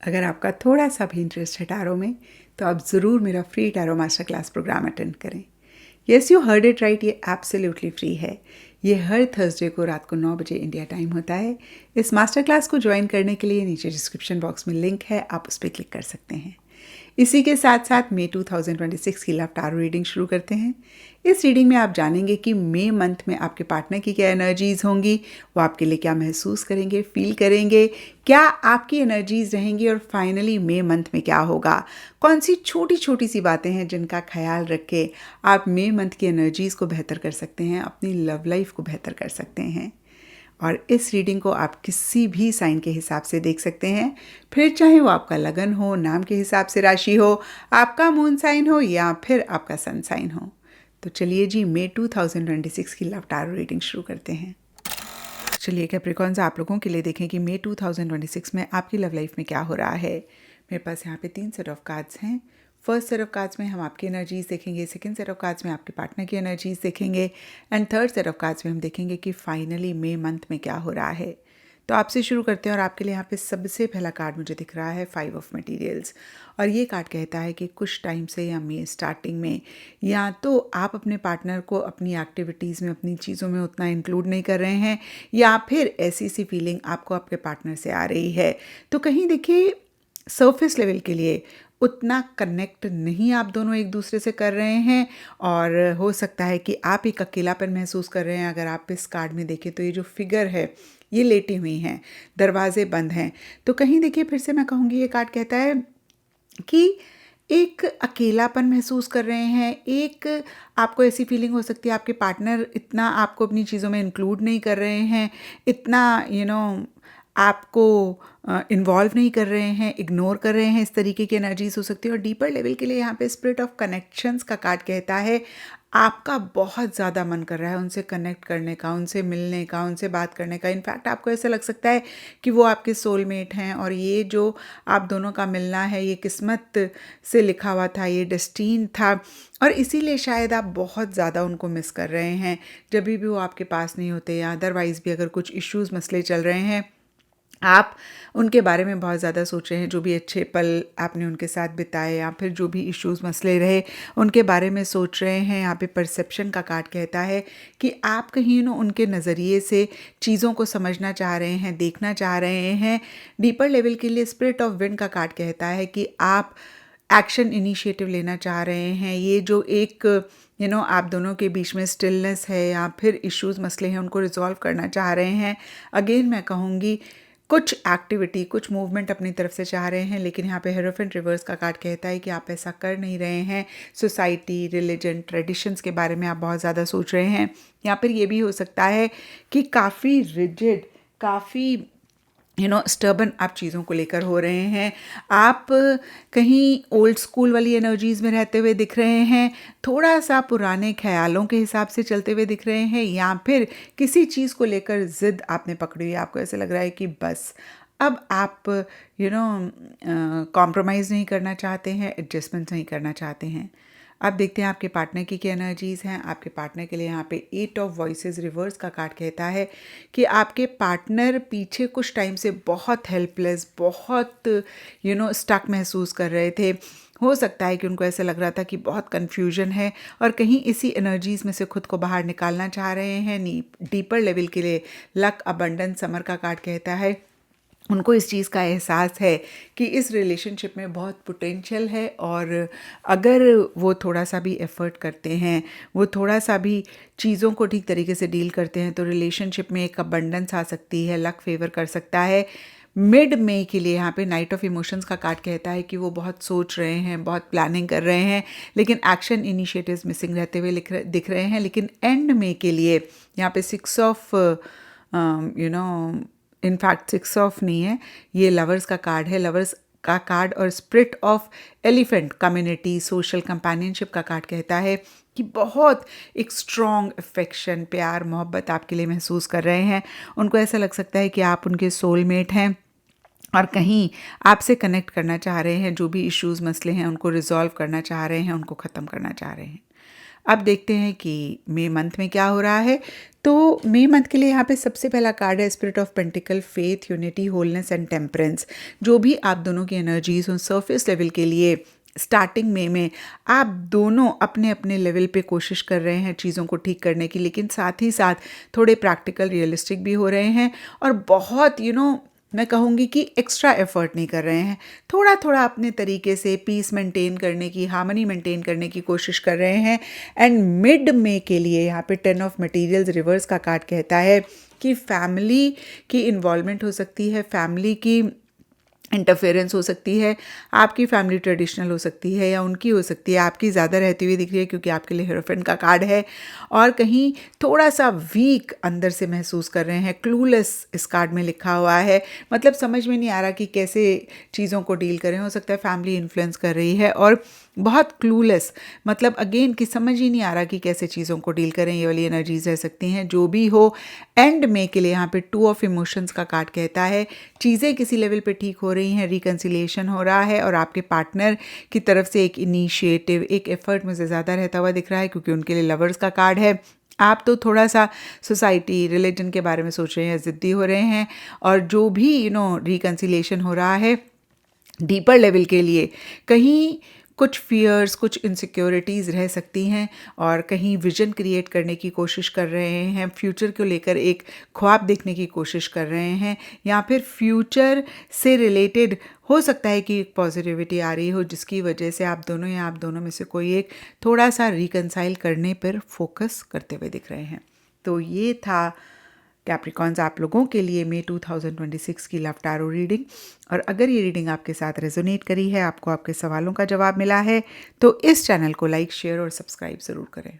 अगर आपका थोड़ा सा भी इंटरेस्ट है टैरो में तो आप ज़रूर मेरा free tarot master class programme attend करें। Yes you heard it right, ये एब्सोल्युटली फ्री है। ये हर थर्सडे को रात को 9 बजे इंडिया टाइम होता है। इस मास्टर क्लास को ज्वाइन करने के लिए नीचे डिस्क्रिप्शन बॉक्स में लिंक है, आप उस पर क्लिक कर सकते हैं। इसी के साथ साथ मई 2026 की लव टैरो रीडिंग शुरू करते हैं। इस रीडिंग में आप जानेंगे कि मई मंथ में आपके पार्टनर की क्या एनर्जीज़ होंगी, वो आपके लिए क्या महसूस करेंगे, फील करेंगे, क्या आपकी एनर्जीज़ रहेंगी और फाइनली मई मंथ में क्या होगा। कौन सी छोटी छोटी सी बातें हैं जिनका ख्याल रख के आप मई मंथ की एनर्जीज़ को बेहतर कर सकते हैं, अपनी लव लाइफ को बेहतर कर सकते हैं। और इस रीडिंग को आप किसी भी साइन के हिसाब से देख सकते हैं, फिर चाहे वो आपका लगन हो, नाम के हिसाब से राशि हो, आपका मून साइन हो या फिर आपका सन साइन हो। तो चलिए जी, मई 2026 की लव टैरो रीडिंग शुरू करते हैं। चलिए कैप्रिकॉन्स, आप लोगों के लिए देखें कि मई 2026 में आपकी लव लाइफ में क्या हो रहा है। मेरे पास यहाँ पे 3 सेट ऑफ कार्ड्स हैं। फर्स्ट सेट ऑफ कार्ड्स में हम आपकी एनर्जीज देखेंगे, सेकंड सेट ऑफ कार्ड्स में आपके पार्टनर की एनर्जीज देखेंगे and third set of cards में हम देखेंगे कि फाइनली मई मंथ में क्या हो रहा है। तो आपसे शुरू करते हैं और आपके लिए यहाँ पे सबसे पहला कार्ड मुझे दिख रहा है 5 ऑफ मटेरियल्स। और ये कार्ड कहता है कि कुछ टाइम से या मई स्टार्टिंग में या तो आप अपने पार्टनर को अपनी एक्टिविटीज़ में, अपनी चीज़ों में उतना इंक्लूड नहीं कर रहे हैं, या फिर ऐसी सी फीलिंग आपको आपके पार्टनर से आ रही है। तो कहीं देखिए, सरफेस लेवल के लिए उतना कनेक्ट नहीं आप दोनों एक दूसरे से कर रहे हैं और हो सकता है कि आप एक अकेलापन महसूस कर रहे हैं। अगर आप इस कार्ड में देखें तो ये जो फिगर है ये लेटी हुई हैं, दरवाजे बंद हैं। तो कहीं देखिए, फिर से मैं कहूँगी, ये कार्ड कहता है कि एक अकेलापन महसूस कर रहे हैं। एक आपको ऐसी फीलिंग हो सकती है आपके पार्टनर इतना आपको अपनी चीज़ों में इंक्लूड नहीं कर रहे हैं, इतना आपको इन्वॉल्व नहीं कर रहे हैं, इग्नोर कर रहे हैं। इस तरीके की एनर्जीज हो सकती है। और डीपर लेवल के लिए यहाँ पे स्पिरिट ऑफ कनेक्शंस का कार्ड कहता है आपका बहुत ज़्यादा मन कर रहा है उनसे कनेक्ट करने का, उनसे मिलने का, उनसे बात करने का। इनफैक्ट आपको ऐसा लग सकता है कि वो आपके सोलमेट हैं और ये जो आप दोनों का मिलना है ये किस्मत से लिखा हुआ था, ये डेस्टीन था। और इसीलिए शायद आप बहुत ज़्यादा उनको मिस कर रहे हैं जब भी वो आपके पास नहीं होते, या अदरवाइज़ भी अगर कुछ इश्यूज़ मसले चल रहे हैं, आप उनके बारे में बहुत ज़्यादा सोच रहे हैं। जो भी अच्छे पल आपने उनके साथ बिताए या फिर जो भी इश्यूज़ मसले रहे उनके बारे में सोच रहे हैं। यहाँ पे परसेप्शन का कार्ड कहता है कि आप कहीं उनके नज़रिए से चीज़ों को समझना चाह रहे हैं, देखना चाह रहे हैं। डीपर लेवल के लिए स्पिरिट ऑफ विंड का कार्ड कहता है कि आप एक्शन इनिशिएटिव लेना चाह रहे हैं। ये जो एक आप दोनों के बीच में स्टिलनेस है या फिर इश्यूज़ मसले हैं, उनको रिजॉल्व करना चाह रहे हैं। अगेन मैं कहूँगी, कुछ एक्टिविटी, कुछ मूवमेंट अपनी तरफ से चाह रहे हैं, लेकिन यहाँ पे हेरोफेंट रिवर्स का कार्ड कहता है कि आप ऐसा कर नहीं रहे हैं। सोसाइटी, रिलीजन, ट्रेडिशंस के बारे में आप बहुत ज़्यादा सोच रहे हैं। या फिर ये भी हो सकता है कि काफ़ी रिजिड, काफ़ी स्टर्बन आप चीज़ों को लेकर हो रहे हैं। आप कहीं ओल्ड स्कूल वाली एनर्जीज़ में रहते हुए दिख रहे हैं, थोड़ा सा पुराने ख्यालों के हिसाब से चलते हुए दिख रहे हैं, या फिर किसी चीज़ को लेकर ज़िद आपने पकड़ी हुई है। आपको ऐसा लग रहा है कि बस अब आप कॉम्प्रोमाइज़ नहीं करना चाहते हैं, एडजस्टमेंट नहीं करना चाहते हैं। अब देखते हैं आपके पार्टनर की क्या एनर्जीज़ हैं। आपके पार्टनर के लिए यहाँ पे 8 ऑफ वॉइसेस रिवर्स का कार्ड कहता है कि आपके पार्टनर पीछे कुछ टाइम से बहुत हेल्पलेस, बहुत स्टक महसूस कर रहे थे। हो सकता है कि उनको ऐसा लग रहा था कि बहुत कन्फ्यूजन है और कहीं इसी एनर्जीज़ में से खुद को बाहर निकालना चाह रहे हैं। डीपर लेवल के लिए लक, अबंडेंस, समर का कार्ड कहता है उनको इस चीज़ का एहसास है कि इस रिलेशनशिप में बहुत पोटेंशियल है, और अगर वो थोड़ा सा भी एफ़र्ट करते हैं, वो थोड़ा सा भी चीज़ों को ठीक तरीके से डील करते हैं, तो रिलेशनशिप में एक अबंडेंस आ सकती है, लक फेवर कर सकता है। मिड मई के लिए यहाँ पे नाइट ऑफ इमोशंस का कार्ड कहता है कि वो बहुत सोच रहे हैं, बहुत प्लानिंग कर रहे हैं, लेकिन एक्शन इनिशिएटिव्स मिसिंग रहते हुए दिख रहे हैं। लेकिन एंड मई के लिए यहाँ पे 6 ऑफ इनफैक्ट 6 ऑफ नहीं है, ये लवर्स का कार्ड है। लवर्स का कार्ड और spirit of elephant, community, social companionship का कार्ड कहता है कि बहुत एक स्ट्रॉन्ग अफेक्शन, प्यार, मोहब्बत आपके लिए महसूस कर रहे हैं। उनको ऐसा लग सकता है कि आप उनके सोलमेट हैं और कहीं आपसे कनेक्ट करना चाह रहे हैं। जो भी इश्यूज़, मसले हैं, उनको रिजॉल्व करना चाह रहे हैं, उनको ख़त्म करना चाह रहे हैं। अब देखते हैं कि मई मंथ में क्या हो रहा है। तो मई मंथ के लिए यहाँ पे सबसे पहला कार्ड है spirit of pentacle, faith, unity, wholeness and temperance. जो भी आप दोनों की एनर्जीज हो सरफेस लेवल के लिए स्टार्टिंग में आप दोनों अपने अपने लेवल पे कोशिश कर रहे हैं चीज़ों को ठीक करने की, लेकिन साथ ही साथ थोड़े प्रैक्टिकल रियलिस्टिक भी हो रहे हैं और बहुत मैं कहूँगी कि एक्स्ट्रा एफर्ट नहीं कर रहे हैं। थोड़ा थोड़ा अपने तरीके से पीस मेंटेन करने की, हार्मनी मेंटेन करने की कोशिश कर रहे हैं। एंड मिड में के लिए यहाँ पे 10 ऑफ मटेरियल्स रिवर्स का कार्ड कहता है कि फैमिली की इन्वॉल्वमेंट हो सकती है, फैमिली की इंटरफेरेंस हो सकती है, आपकी फैमिली ट्रेडिशनल हो सकती है या उनकी हो सकती है, आपकी ज़्यादा रहती हुई दिख रही है क्योंकि आपके लिए हीरोइंट का कार्ड है और कहीं थोड़ा सा वीक अंदर से महसूस कर रहे हैं। क्लूलेस इस कार्ड में लिखा हुआ है, मतलब समझ में नहीं आ रहा कि कैसे चीज़ों को डील करें। हो सकता है फैमिली इन्फ्लुएंस कर रही है और बहुत क्लूलेस, मतलब अगेन कि समझ ही नहीं आ रहा कि कैसे चीज़ों को डील करें। ये वाली एनर्जीज रह सकती हैं। जो भी हो, एंड में के लिए यहाँ पे 2 ऑफ इमोशंस का कार्ड कहता है चीज़ें किसी लेवल पे ठीक हो रही हैं, रिकन्सिलिएशन हो रहा है और आपके पार्टनर की तरफ से एक इनिशिएटिव, एक एफर्ट मुझे ज़्यादा रहता हुआ दिख रहा है क्योंकि उनके लिए लवर्स का कार्ड है। आप तो थोड़ा सा सोसाइटी, रिलीजन के बारे में सोच रहे हैं, ज़िद्दी हो रहे हैं और जो भी रिकन्सिलिएशन हो रहा है डीपर लेवल के लिए कहीं कुछ फियर्स, कुछ इनसिक्योरिटीज़ रह सकती हैं और कहीं विजन क्रिएट करने की कोशिश कर रहे हैं, फ्यूचर को लेकर एक ख्वाब देखने की कोशिश कर रहे हैं या फिर फ्यूचर से रिलेटेड हो सकता है कि एक पॉजिटिविटी आ रही हो जिसकी वजह से आप दोनों या आप दोनों में से कोई एक थोड़ा सा रिकन्साइल करने पर फोकस करते हुए दिख रहे हैं। तो ये था कैप्रिकॉन्स आप लोगों के लिए मई 2026 की लव टैरो रीडिंग। और अगर ये रीडिंग आपके साथ रेजोनेट करी है, आपको आपके सवालों का जवाब मिला है, तो इस चैनल को लाइक, शेयर और सब्सक्राइब ज़रूर करें।